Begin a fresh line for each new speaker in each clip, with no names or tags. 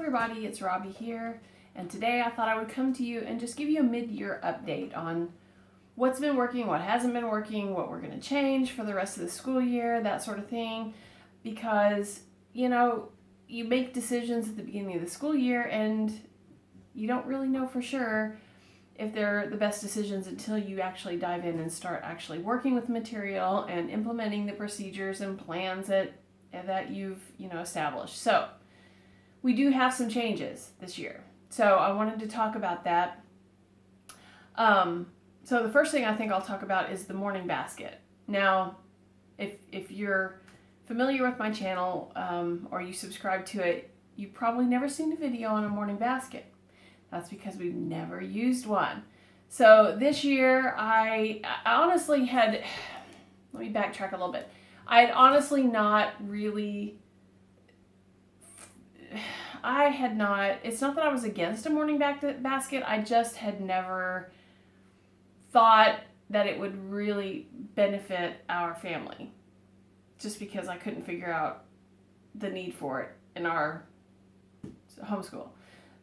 everybody, it's Robbie here, and today I thought I would come to you and just give you a mid-year update on what's been working, what hasn't been working, what we're going to change for the rest of the school year, that sort of thing, because, you know, you make decisions at the beginning of the school year and you don't really know for sure if they're the best decisions until you actually dive in and start actually working with material and implementing the procedures and plans that you've, established. So we do have some changes this year. So I wanted to talk about that. So the first thing I think I'll talk about is the morning basket. Now, if you're familiar with my channel or you subscribe to it, you've probably never seen a video on a morning basket. That's because we've never used one. So this year I honestly had, let me backtrack a little bit. I had honestly not really, it's not that I was against a morning basket, I just had never thought that it would really benefit our family. Just because I couldn't figure out the need for it in our homeschool.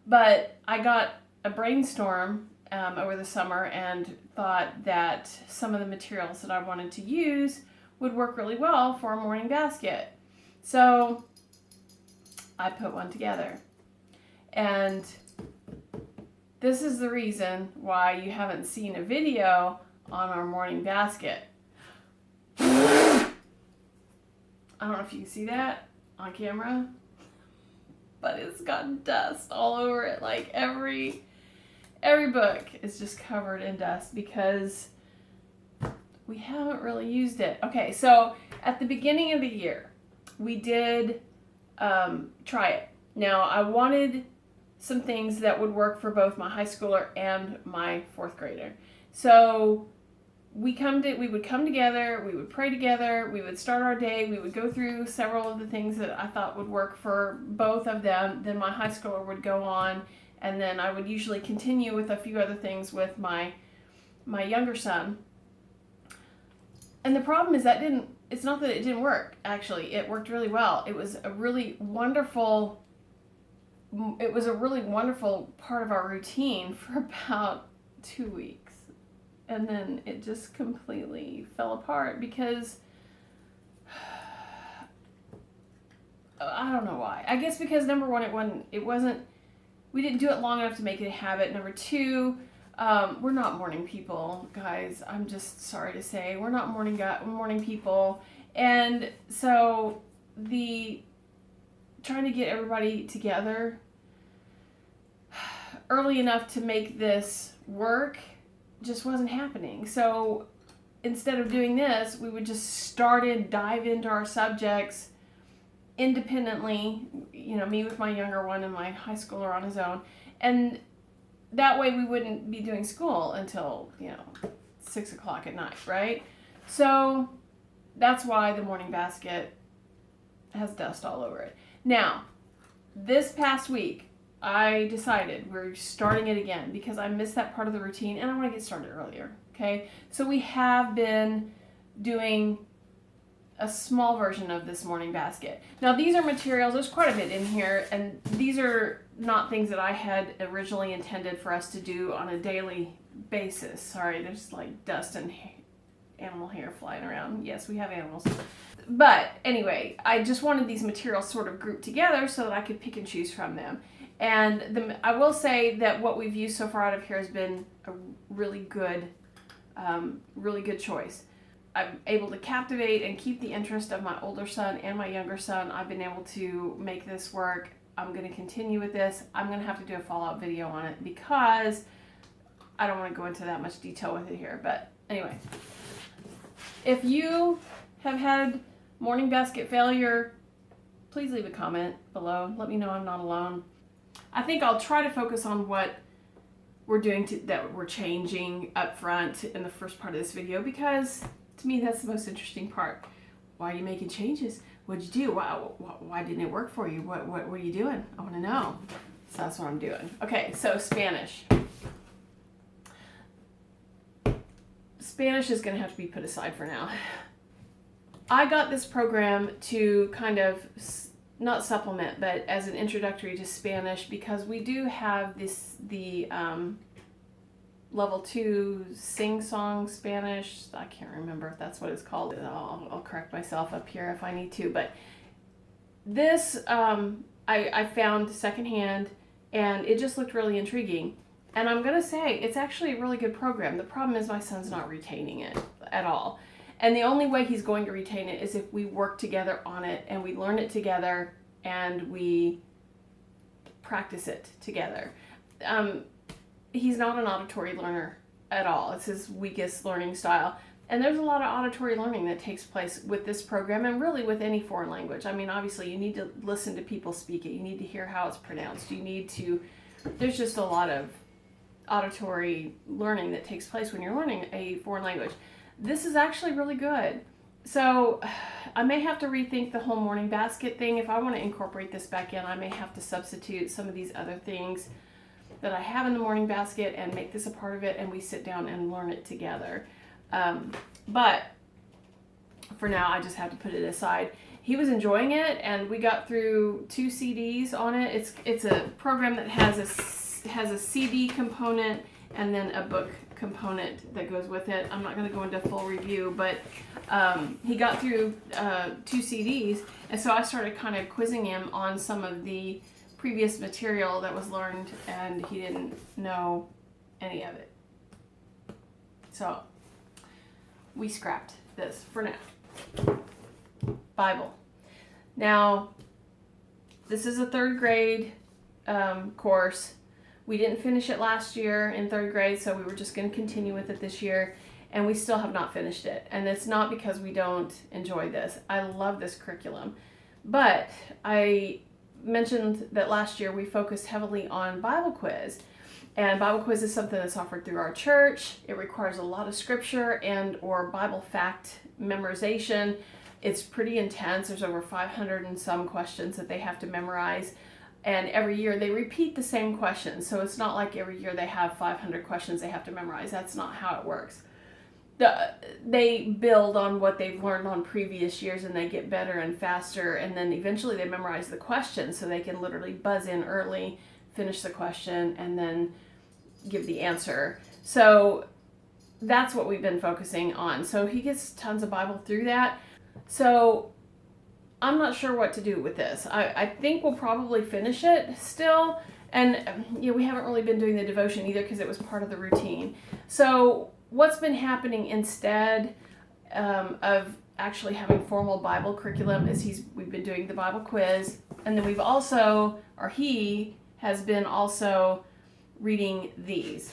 But I got a brainstorm over the summer and thought that some of the materials that I wanted to use would work really well for a morning basket. So I put one together. And this is the reason why you haven't seen a video on our morning basket. I don't know if you can see that on camera, but it's got dust all over it. Like every book is just covered in dust because we haven't really used it. Okay, so at the beginning of the year, we did try it. Now, I wanted some things that would work for both my high schooler and my fourth grader. So we would come together, we would pray together, we would start our day, we would go through several of the things that I thought would work for both of them. Then my high schooler would go on, and then I would usually continue with a few other things with my younger son. And the problem is it's not that it didn't work, actually. It worked really well. It was a really wonderful part of our routine for about 2 weeks. And then it just completely fell apart because I don't know why. I guess because number one, we didn't do it long enough to make it a habit. Number two, we're not morning people, guys. I'm just sorry to say we're not morning people. And so trying to get everybody together early enough to make this work just wasn't happening. So instead of doing this, we would just dive into our subjects independently, me with my younger one and my high schooler on his own. And that way we wouldn't be doing school until, 6 o'clock at night, right? So that's why the morning basket has dust all over it. Now, this past week, I decided we're starting it again because I missed that part of the routine and I want to get started earlier, okay? So we have been doing a small version of this morning basket. Now these are materials, there's quite a bit in here, and these are not things that I had originally intended for us to do on a daily basis. Sorry, there's like dust and animal hair flying around. Yes, we have animals. But anyway, I just wanted these materials sort of grouped together so that I could pick and choose from them. And I will say that what we've used so far out of here has been a really good choice. I'm able to captivate and keep the interest of my older son and my younger son. I've been able to make this work. I'm going to continue with this. I'm going to have to do a follow-up video on it because I don't want to go into that much detail with it here. But anyway, if you have had morning basket failure, please leave a comment below. Let me know I'm not alone. I think I'll try to focus on what we're doing that we're changing up front in the first part of this video because to me that's the most interesting part. Why are you making changes? What'd you do? Why didn't it work for you? What are you doing? I want to know. So that's what I'm doing. Okay, so Spanish. Spanish is going to have to be put aside for now. I got this program to kind of not supplement, but as an introductory to Spanish, because we do have the level 2 sing-song Spanish. I can't remember if that's what it's called. I'll correct myself up here if I need to, but this I found secondhand, and it just looked really intriguing. And I'm going to say, it's actually a really good program. The problem is my son's not retaining it at all. And the only way he's going to retain it is if we work together on it, and we learn it together, and we practice it together. He's not an auditory learner at all. It's his weakest learning style. And there's a lot of auditory learning that takes place with this program, and really with any foreign language. I mean, obviously you need to listen to people speak it. You need to hear how it's pronounced. There's just a lot of auditory learning that takes place when you're learning a foreign language. This is actually really good. So I may have to rethink the whole morning basket thing. If I want to incorporate this back in, I may have to substitute some of these other things that I have in the morning basket and make this a part of it, and we sit down and learn it together. But for now, I just have to put it aside. He was enjoying it, and we got through 2 CDs on it. It's a program that has a CD component and then a book component that goes with it. I'm not going to go into full review, but he got through 2 CDs, and so I started kind of quizzing him on some of the previous material that was learned, and he didn't know any of it. So we scrapped this for now. Bible. Now, this is a 3rd grade course. We didn't finish it last year in 3rd grade, so we were just going to continue with it this year, and we still have not finished it. And it's not because we don't enjoy this. I love this curriculum. But I mentioned that last year we focused heavily on Bible quiz. And Bible quiz is something that's offered through our church. It requires a lot of scripture and or Bible fact memorization. It's pretty intense. There's over 500 and some questions that they have to memorize. And every year they repeat the same questions. So it's not like every year they have 500 questions they have to memorize. That's not how it works. They build on what they've learned on previous years, and they get better and faster. And then eventually they memorize the questions, so they can literally buzz in early, finish the question, and then give the answer. So that's what we've been focusing on. So he gets tons of Bible through that. So I'm not sure what to do with this. I think we'll probably finish it still. And we haven't really been doing the devotion either because it was part of the routine. So what's been happening instead of actually having formal Bible curriculum is we've been doing the Bible quiz, and then he has been also reading these.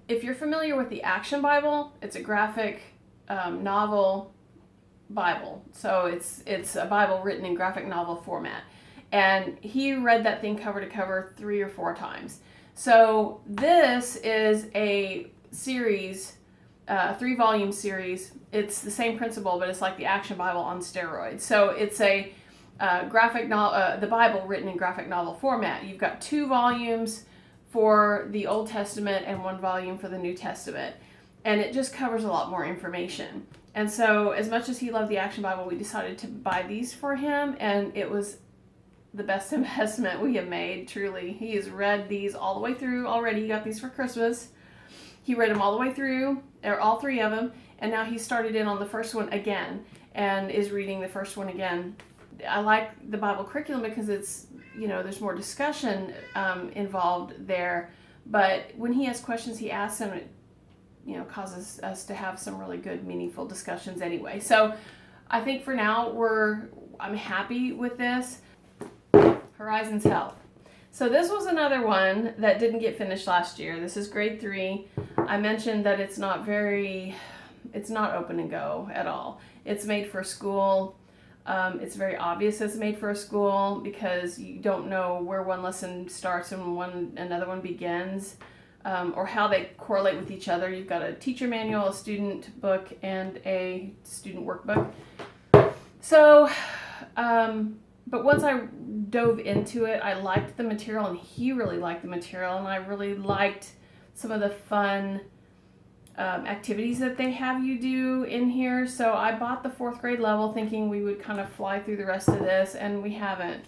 If you're familiar with the Action Bible, it's a graphic novel Bible. So it's a Bible written in graphic novel format. And he read that thing cover to cover 3 or 4 times. So this is a series, a 3-volume series. It's the same principle, but it's like the Action Bible on steroids. So it's a graphic novel, the Bible written in graphic novel format. You've got 2 volumes for the Old Testament and 1 volume for the New Testament. And it just covers a lot more information. And so as much as he loved the Action Bible, we decided to buy these for him, and it was the best investment we have made, truly. He has read these all the way through already. He got these for Christmas. He read them all the way through, or all 3 of them, and now he started in on the first one again and is reading the first one again. I like the Bible curriculum because it's, there's more discussion involved there, but when he has questions, he asks them, it causes us to have some really good, meaningful discussions anyway. So I think for now I'm happy with this. Horizons Health. So this was another one that didn't get finished last year. This is grade 3. I mentioned that it's not open and go at all. It's made for school. It's very obvious it's made for a school because you don't know where one lesson starts and another one begins, or how they correlate with each other. You've got a teacher manual, a student book, and a student workbook. So, but once I dove into it, I liked the material, and he really liked the material, and I really liked some of the fun activities that they have you do in here. So I bought the 4th grade level thinking we would kind of fly through the rest of this, and we haven't.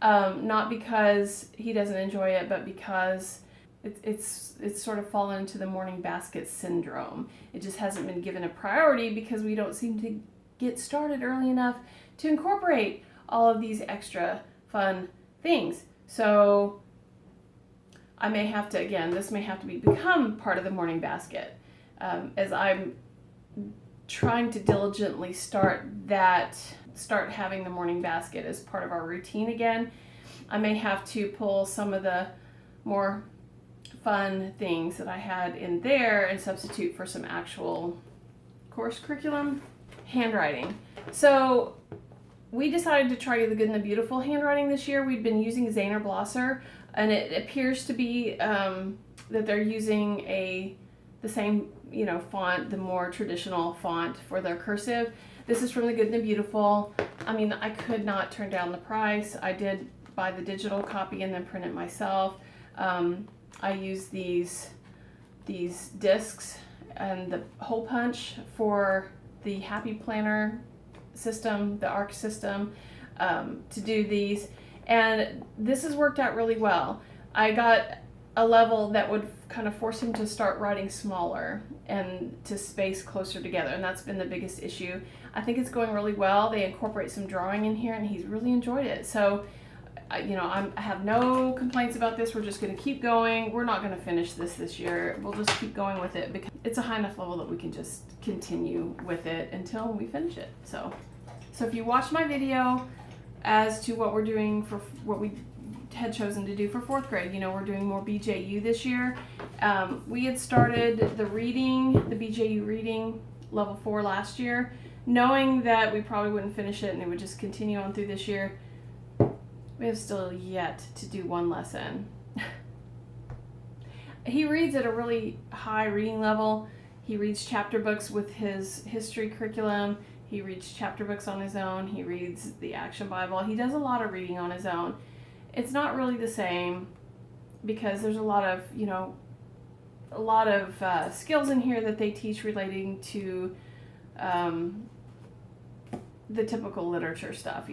Not because he doesn't enjoy it, but because it's sort of fallen into the morning basket syndrome. It just hasn't been given a priority because we don't seem to get started early enough to incorporate all of these extra fun things. So I may have to, again, this may have to become part of the morning basket, as I'm trying to diligently start having the morning basket as part of our routine again. I may have to pull some of the more fun things that I had in there and substitute for some actual course curriculum. Handwriting. So we decided to try the Good and the Beautiful handwriting this year. We've been using Zahner Blosser, and it appears to be that they're using the same font, the more traditional font for their cursive. This is from the Good and the Beautiful. I mean, I could not turn down the price. I did buy the digital copy and then print it myself. I use these discs and the hole punch for the Happy Planner system, the ARC system, to do these, and this has worked out really well. I got a level that would kind of force him to start writing smaller and to space closer together, and that's been the biggest issue. I think it's going really well. They incorporate some drawing in here, and he's really enjoyed it. So I have no complaints about this. We're just going to keep going. We're not going to finish this year. We'll just keep going with it because it's a high enough level that we can just continue with it until we finish it. So if you watch my video as to what we're doing for what we had chosen to do for 4th grade, we're doing more BJU this year. We had started the reading, the BJU Reading level 4 last year, knowing that we probably wouldn't finish it and it would just continue on through this year. We have still yet to do one lesson. He reads at a really high reading level. He reads chapter books with his history curriculum. He reads chapter books on his own. He reads the Action Bible. He does a lot of reading on his own. It's not really the same because there's a lot of skills in here that they teach relating to the typical literature stuff,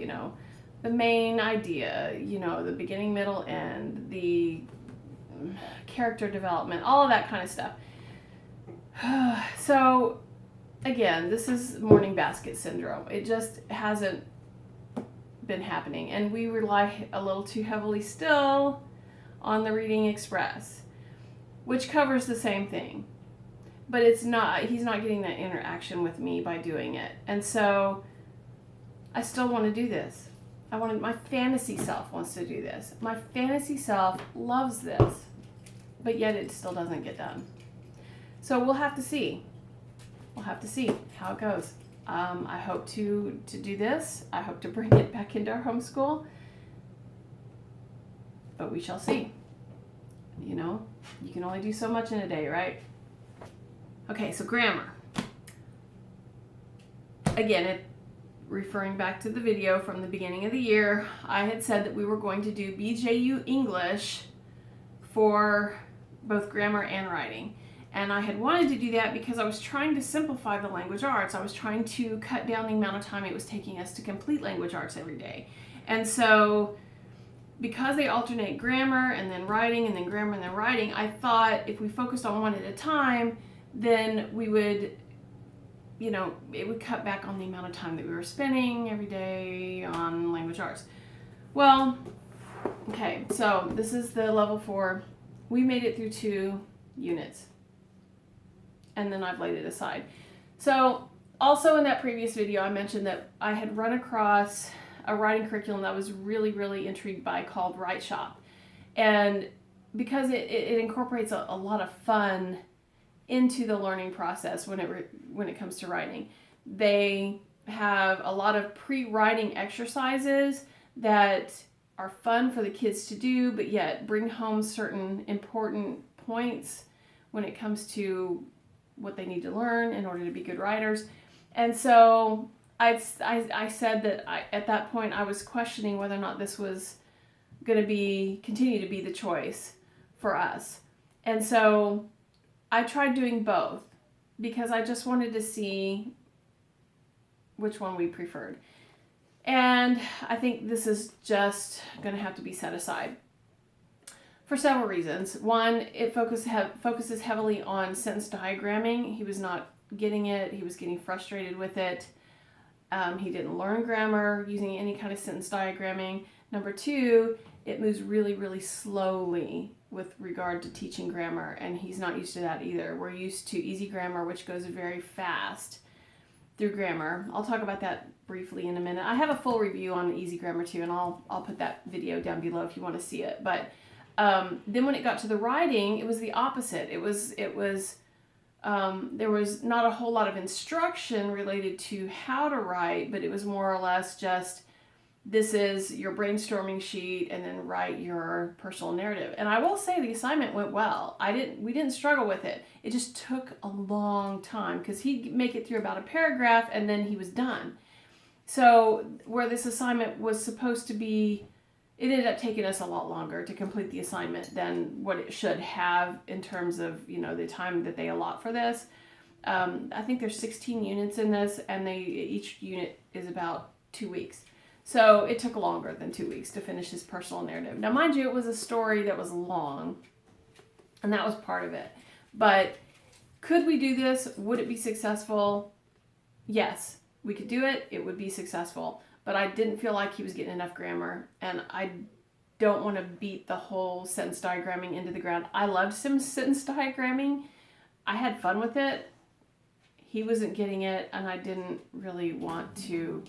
the main idea, the beginning, middle, end, the character development, all of that kind of stuff. So again, this is morning basket syndrome. It just hasn't been happening, and we rely a little too heavily still on the Reading Express, which covers the same thing, but he's not getting that interaction with me by doing it. And so I still want to do this. My fantasy self wants to do this. My fantasy self loves this, but yet it still doesn't get done. So we'll have to see. We'll have to see how it goes. I hope to do this. I hope to bring it back into our homeschool, but we shall see. You can only do so much in a day, right? Okay, so grammar. Again, referring back to the video from the beginning of the year, I had said that we were going to do BJU English for both grammar and writing. And I had wanted to do that because I was trying to simplify the language arts. I was trying to cut down the amount of time it was taking us to complete language arts every day. And so because they alternate grammar and then writing and then grammar and then writing, I thought if we focused on one at a time, then we would, it would cut back on the amount of time that we were spending every day on language arts. Well, okay, so this is the level 4. We made it through 2 units, and then I've laid it aside. So also in that previous video, I mentioned that I had run across a writing curriculum that I was really, really intrigued by called Writeshop. And because it incorporates a lot of fun into the learning process when it comes to writing. They have a lot of pre-writing exercises that are fun for the kids to do, but yet bring home certain important points when it comes to what they need to learn in order to be good writers. And so I said that at that point I was questioning whether or not this was going to continue to be the choice for us. And so I tried doing both because I just wanted to see which one we preferred. And I think this is just going to have to be set aside for several reasons. One, it focuses heavily on sentence diagramming. He was not getting it. He was getting frustrated with it. He didn't learn grammar using any kind of sentence diagramming. Number two, it moves really, really slowly with regard to teaching grammar, and he's not used to that either. We're used to easy grammar, which goes very fast through grammar. I'll talk about that briefly in a minute. I have a full review on easy grammar too, and I'll put that video down below if you want to see it. But then when it got to the writing, it was the opposite. There was not a whole lot of instruction related to how to write, but it was more or less just, this is your brainstorming sheet, and then write your personal narrative. And I will say the assignment went well. We didn't struggle with it. It just took a long time because he'd make it through about a paragraph and then he was done. So where this assignment was supposed to be, it ended up taking us a lot longer to complete the assignment than what it should have in terms of, the time that they allot for this. I think there's 16 units in this, and each unit is about 2 weeks. So it took longer than 2 weeks to finish his personal narrative. Now, mind you, it was a story that was long, and that was part of it. But could we do this? Would it be successful? Yes, we could do it. It would be successful. But I didn't feel like he was getting enough grammar, and I don't want to beat the whole sentence diagramming into the ground. I loved some sentence diagramming. I had fun with it. He wasn't getting it, and I didn't really want to,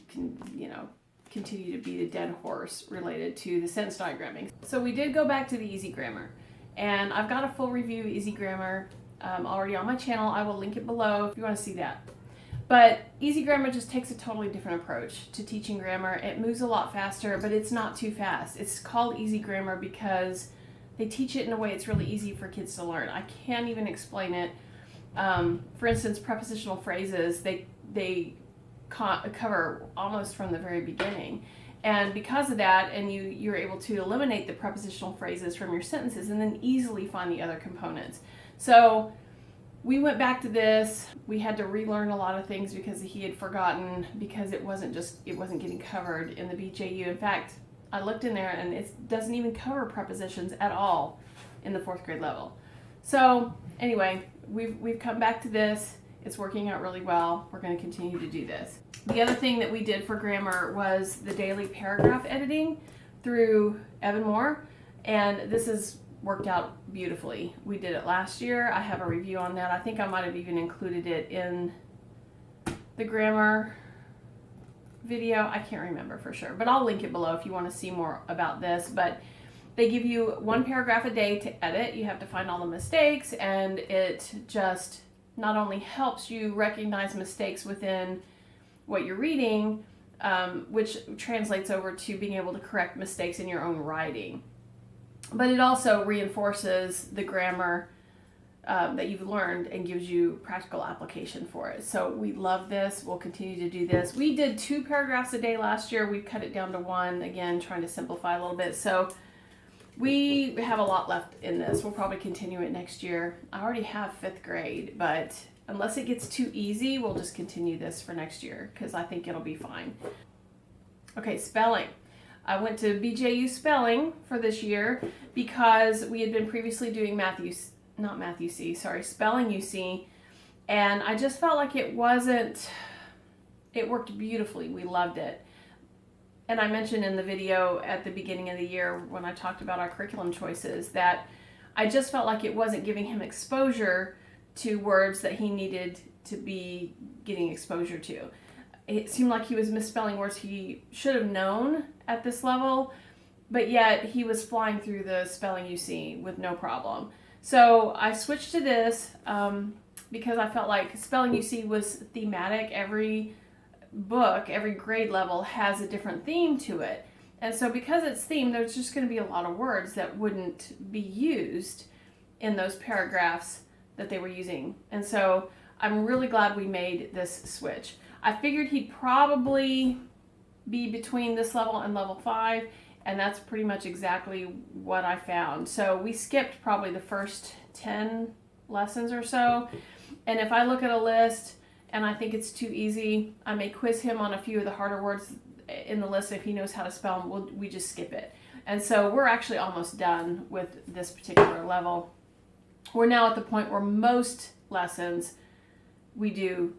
continue to beat a dead horse related to the sentence diagramming. So we did go back to the easy grammar, and I've got a full review of easy grammar already on my channel. I will link it below if you want to see that. But easy grammar just takes a totally different approach to teaching grammar. It moves a lot faster, but it's not too fast. It's called easy grammar because they teach it in a way it's really easy for kids to learn. I can't even explain it. For instance, prepositional phrases, they cover almost from the very beginning. And because of that, and you're able to eliminate the prepositional phrases from your sentences and then easily find the other components. So we went back to this. We had to relearn a lot of things because he had forgotten, because it wasn't getting covered in the BJU. In fact, I looked in there and it doesn't even cover prepositions at all in the 4th grade level. So anyway, we've come back to this. It's working out really well. We're going to continue to do this. The other thing that we did for grammar was the daily paragraph editing through Evan-Moor, and this has worked out beautifully. We did it last year. I have a review on that. I think I might have even included it in the grammar video. I can't remember for sure, but I'll link it below if you want to see more about this. But they give you 1 paragraph a day to edit. You have to find all the mistakes, and it just not only helps you recognize mistakes within what you're reading, which translates over to being able to correct mistakes in your own writing, but it also reinforces the grammar that you've learned and gives you practical application for it. So we love this. We'll continue to do this. We did 2 paragraphs a day last year. We've cut it down to 1, again, trying to simplify a little bit. So we have a lot left in this. We'll probably continue it next year. I already have 5th grade, but unless it gets too easy, we'll just continue this for next year because I think it'll be fine. Okay, spelling. I went to BJU Spelling for this year because we had been previously doing Spelling UC, and I just felt like it worked beautifully. We loved it. And I mentioned in the video at the beginning of the year when I talked about our curriculum choices that I just felt like it wasn't giving him exposure to words that he needed to be getting exposure to. It seemed like he was misspelling words he should have known at this level, but yet he was flying through the Spelling UC with no problem. So I switched to this because I felt like Spelling UC was thematic. Every book, every grade level has a different theme to it. And so because it's themed, there's just going to be a lot of words that wouldn't be used in those paragraphs that they were using. And so I'm really glad we made this switch. I figured he'd probably be between this level and level 5, and that's pretty much exactly what I found. So we skipped probably the first 10 lessons or so. And if I look at a list and I think it's too easy, I may quiz him on a few of the harder words in the list. If he knows how to spell them, we just skip it. And so we're actually almost done with this particular level. We're now at the point where most lessons we do,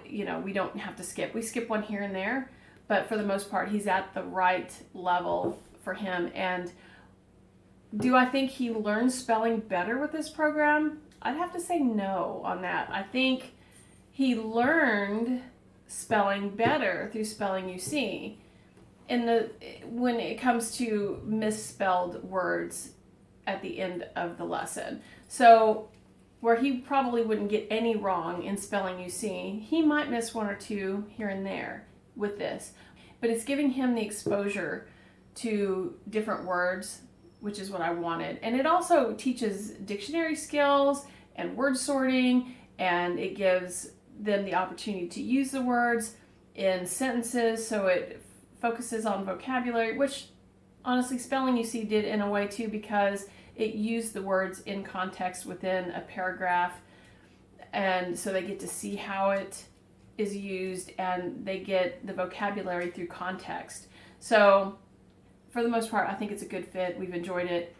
we don't have to skip. We skip one here and there, but for the most part, he's at the right level for him. And do I think he learns spelling better with this program? I'd have to say no on that. I think he learned spelling better through Spelling UC when it comes to misspelled words at the end of the lesson. So where he probably wouldn't get any wrong in Spelling UC, he might miss one or two here and there with this. But it's giving him the exposure to different words, which is what I wanted. And it also teaches dictionary skills and word sorting, and it gives them the opportunity to use the words in sentences, so it focuses on vocabulary, which honestly Spelling UC did in a way too, because it used the words in context within a paragraph, and so they get to see how it is used and they get the vocabulary through context. So for the most part, I think it's a good fit. We've enjoyed it.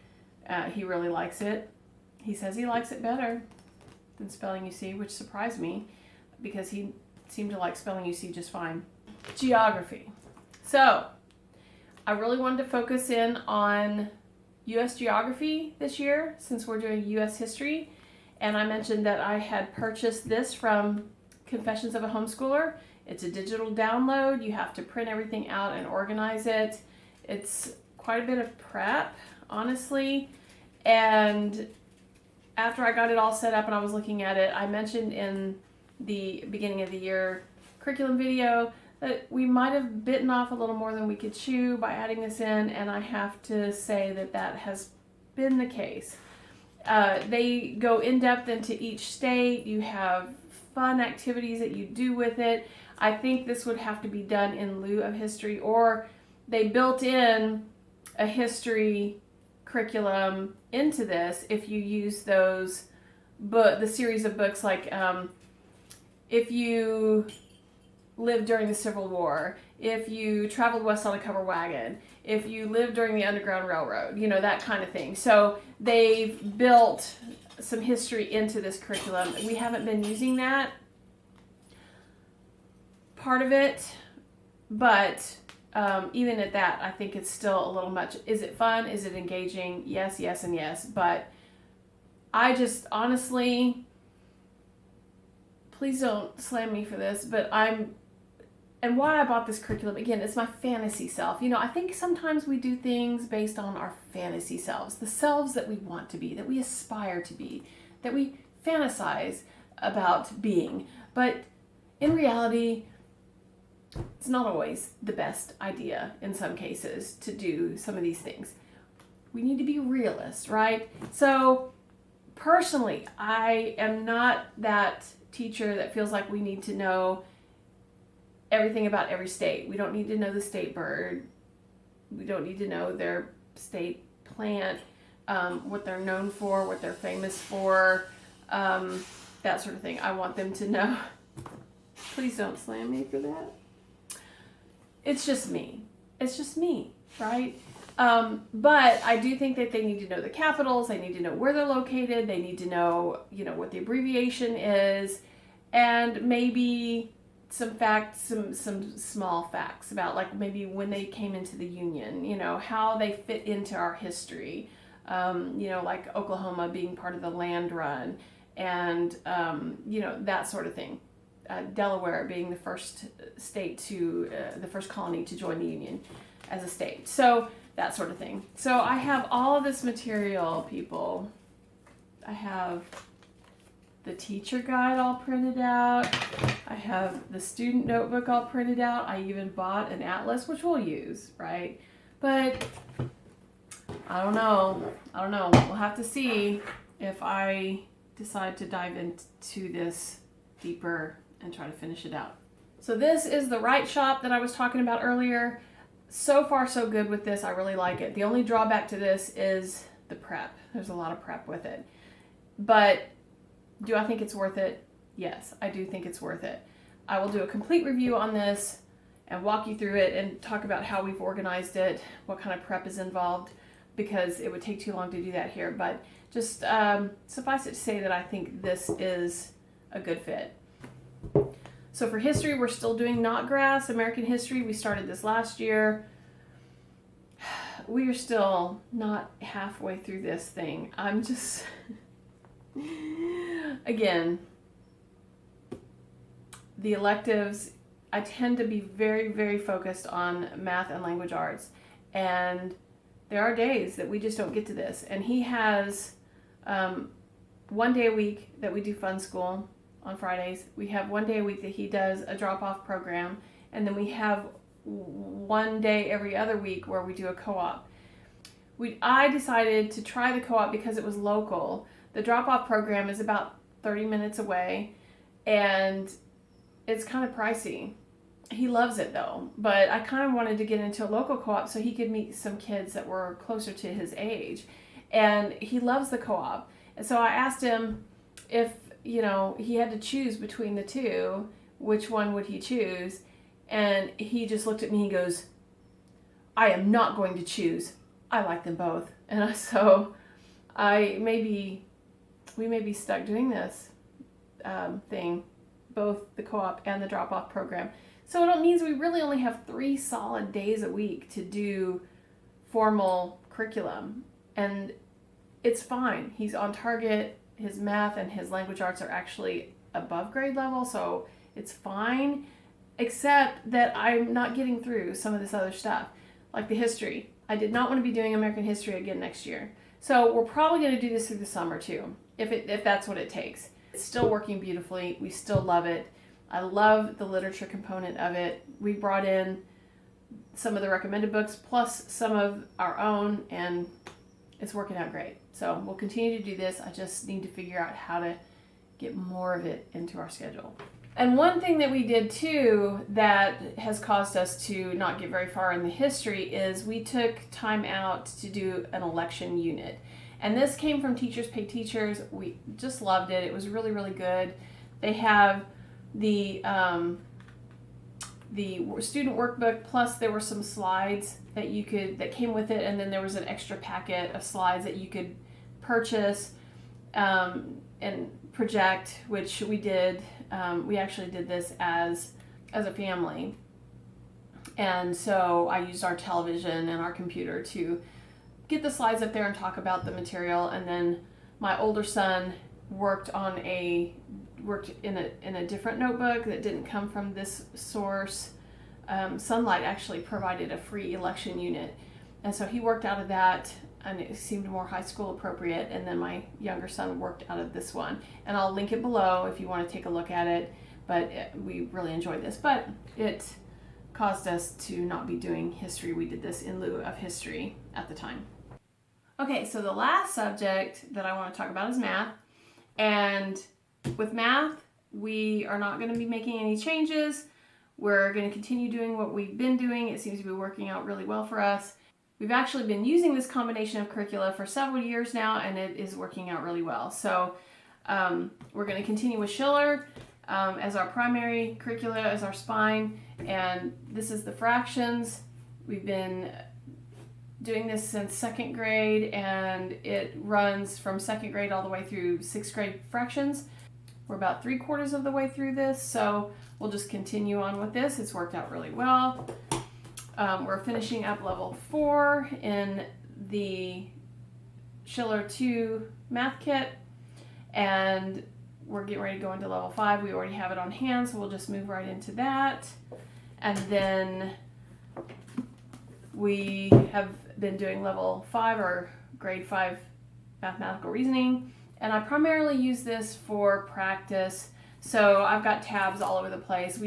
He really likes it. He says he likes it better than Spelling UC, which surprised me because he seemed to like Spelling UC just fine. Geography. So I really wanted to focus in on U.S. geography this year since we're doing U.S. history. And I mentioned that I had purchased this from Confessions of a Homeschooler. It's a digital download. You have to print everything out and organize it. It's quite a bit of prep, honestly. And after I got it all set up and I was looking at it, I mentioned in the beginning of the year curriculum video that we might have bitten off a little more than we could chew by adding this in, and I have to say that that has been the case. They go in depth into each state. You have fun activities that you do with it. I think this would have to be done in lieu of history, or they built in a history curriculum into this if you use those the series of books, like if you lived during the Civil War, if you traveled west on a covered wagon, if you lived during the Underground Railroad, that kind of thing. So they've built some history into this curriculum. We haven't been using that part of it, but even at that, I think it's still a little much. Is it fun? Is it engaging? Yes, yes, and yes. But I just honestly, please don't slam me for this, but and why I bought this curriculum, again, it's my fantasy self. I think sometimes we do things based on our fantasy selves, the selves that we want to be, that we aspire to be, that we fantasize about being. But in reality, it's not always the best idea in some cases to do some of these things. We need to be realists, right? So personally, I am not that teacher that feels like we need to know everything about every state. We don't need to know the state bird. We don't need to know their state plant, what they're known for, what they're famous for, that sort of thing. I want them to know. Please don't slam me for that. It's just me. It's just me, right? But I do think that they need to know the capitals. They need to know where they're located. They need to know, what the abbreviation is, and maybe some facts, some small facts about, like, maybe when they came into the Union, how they fit into our history, like Oklahoma being part of the land run, and, that sort of thing. Delaware being the first state the first colony to join the Union as a state. So that sort of thing. So I have all of this material, people. I have the teacher guide all printed out. I have the student notebook all printed out. I even bought an atlas, which we'll use, right? But I don't know. We'll have to see if I decide to dive into this deeper and try to finish it out. So this is the Writeshop that I was talking about earlier. So far, so good with this. I really like it. The only drawback to this is the prep. There's a lot of prep with it. But Do I think it's worth it? Yes, I do think it's worth it. I will do a complete review on this and walk you through it and talk about how we've organized it, what kind of prep is involved, because it would take too long to do that here. But just suffice it to say that I think this is a good fit. So for history, we're still doing Notgrass, American history. We started this last year. We are still not halfway through this thing. I'm just, again, the electives, I tend to be very, very focused on math and language arts. And there are days that we just don't get to this. And he has 1 day a week that we do fun school on Fridays. We have 1 day a week that he does a drop-off program. And then we have 1 day every other week where we do a co-op. I decided to try the co-op because it was local. The drop-off program is about 30 minutes away, and it's kind of pricey. He loves it though, but I kind of wanted to get into a local co-op so he could meet some kids that were closer to his age. And he loves the co-op. And so I asked him if, he had to choose between the two, which one would he choose? And he just looked at me and goes, I am not going to choose. I like them both. And so we may be stuck doing this thing, both the co-op and the drop-off program. So it means we really only have 3 solid days a week to do formal curriculum. And it's fine. He's on target. His math and his language arts are actually above grade level, so it's fine. Except that I'm not getting through some of this other stuff, like the history. I did not want to be doing American history again next year. So we're probably going to do this through the summer too, if that's what it takes. It's still working beautifully. We still love it. I love the literature component of it. We brought in some of the recommended books plus some of our own, and it's working out great. So we'll continue to do this. I just need to figure out how to get more of it into our schedule. And one thing that we did too that has caused us to not get very far in the history is we took time out to do an election unit. And this came from Teachers Pay Teachers. We just loved it. It was really, really good. They have the student workbook, plus there were some slides that came with it, and then there was an extra packet of slides that you could purchase and project, which we did. We actually did this as a family, and so I used our television and our computer to get the slides up there and talk about the material. And then my older son worked in a different notebook that didn't come from this source. Sunlight actually provided a free election unit, and so he worked out of that, and it seemed more high school appropriate. And then my younger son worked out of this one, and I'll link it below if you want to take a look at it. But we really enjoyed this, but it caused us to not be doing history. We did this in lieu of history at the time. Okay, so the last subject that I want to talk about is math. And with math, we are not going to be making any changes. We're going to continue doing what we've been doing. It seems to be working out really well for us. We've actually been using this combination of curricula for several years now, and it is working out really well. So we're going to continue with Schiller as our primary curricula, as our spine. And this is the fractions. We've been doing this since 2nd grade, and it runs from 2nd grade all the way through 6th grade fractions. We're about 3/4 of the way through this, so we'll just continue on with this. It's worked out really well. We're finishing up level 4 in the Schiller 2 math kit, and we're getting ready to go into level 5. We already have it on hand, so we'll just move right into that. And then we have been doing level 5 or grade 5 mathematical reasoning, and I primarily use this for practice. So I've got tabs all over the place.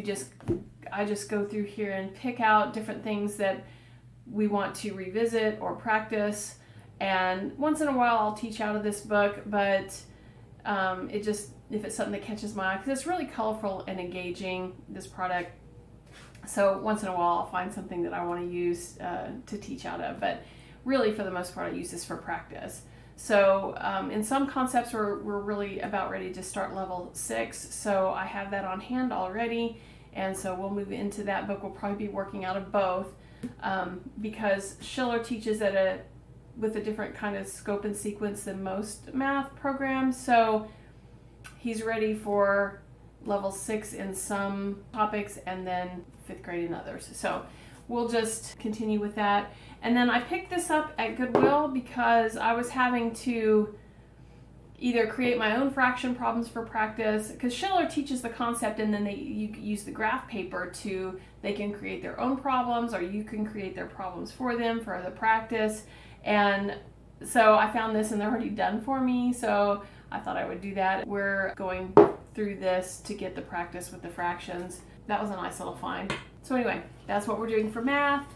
I just go through here and pick out different things that we want to revisit or practice, and once in a while I'll teach out of this book, but if it's something that catches my eye, because it's really colorful and engaging, this product. So once in a while I'll find something that I want to use to teach out of, but really for the most part I use this for practice. So in some concepts, we're really about ready to start level 6. So I have that on hand already. And so we'll move into that book. We'll probably be working out of both because Schiller teaches with a different kind of scope and sequence than most math programs. So he's ready for level 6 in some topics and then 5th grade in others. So we'll just continue with that. And then I picked this up at Goodwill because I was having to either create my own fraction problems for practice, because Schiller teaches the concept and then you use the graph paper they can create their own problems, or you can create their problems for them for the practice. And so I found this and they're already done for me, so I thought I would do that. We're going through this to get the practice with the fractions. That was a nice little find. So anyway, that's what we're doing for math.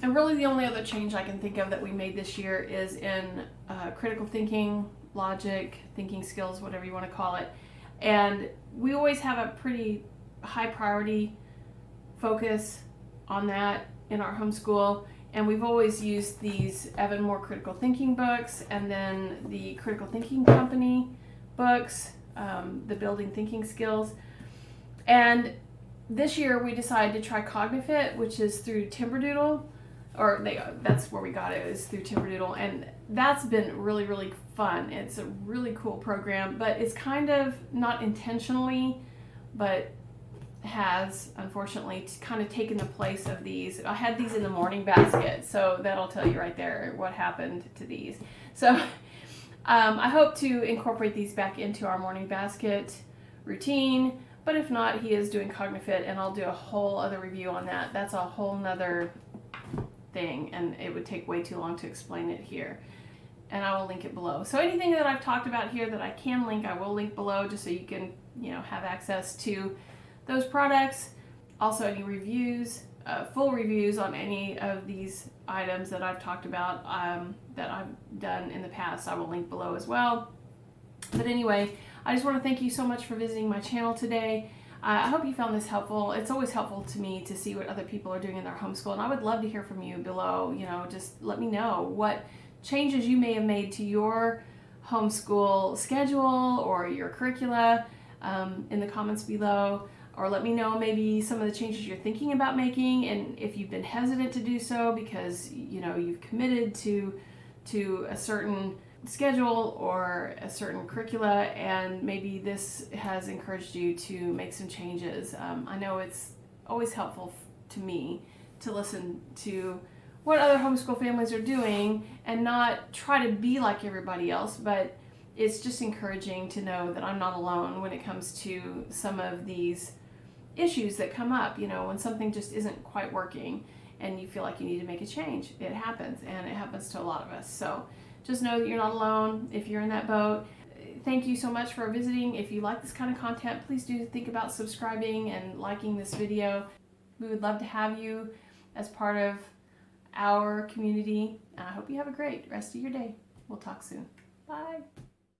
And really the only other change I can think of that we made this year is in critical thinking, logic, thinking skills, whatever you want to call it. And we always have a pretty high priority focus on that in our homeschool. And we've always used these Evan-Moor critical thinking books, and then the critical thinking company books, the building thinking skills. And this year we decided to try Cognifit, which is through Timberdoodle, that's where we got it, is through Timberdoodle, and that's been really, really fun. It's a really cool program, but it's kind of not intentionally, but has unfortunately kind of taken the place of these. I had these in the morning basket, so that'll tell you right there what happened to these. So I hope to incorporate these back into our morning basket routine, but if not, he is doing Cognifit, and I'll do a whole other review on that. That's a whole nother thing, and it would take way too long to explain it here, and I will link it below. So anything that I've talked about here that I can link, I will link below, just so you can have access to those products. Also any reviews, full reviews on any of these items that I've talked about that I've done in the past, I will link below as well. But anyway, I just want to thank you so much for visiting my channel today. I hope you found this helpful. It's always helpful to me to see what other people are doing in their homeschool, and I would love to hear from you below. Just let me know what changes you may have made to your homeschool schedule or your curricula in the comments below, or let me know maybe some of the changes you're thinking about making, and if you've been hesitant to do so because you've committed to a certain schedule or a certain curricula, and maybe this has encouraged you to make some changes. I know it's always helpful to me to listen to what other homeschool families are doing and not try to be like everybody else, but it's just encouraging to know that I'm not alone when it comes to some of these issues that come up, when something just isn't quite working and you feel like you need to make a change. It happens, and it happens to a lot of us. So just know that you're not alone if you're in that boat. Thank you so much for visiting. If you like this kind of content, please do think about subscribing and liking this video. We would love to have you as part of our community. I hope you have a great rest of your day. We'll talk soon. Bye.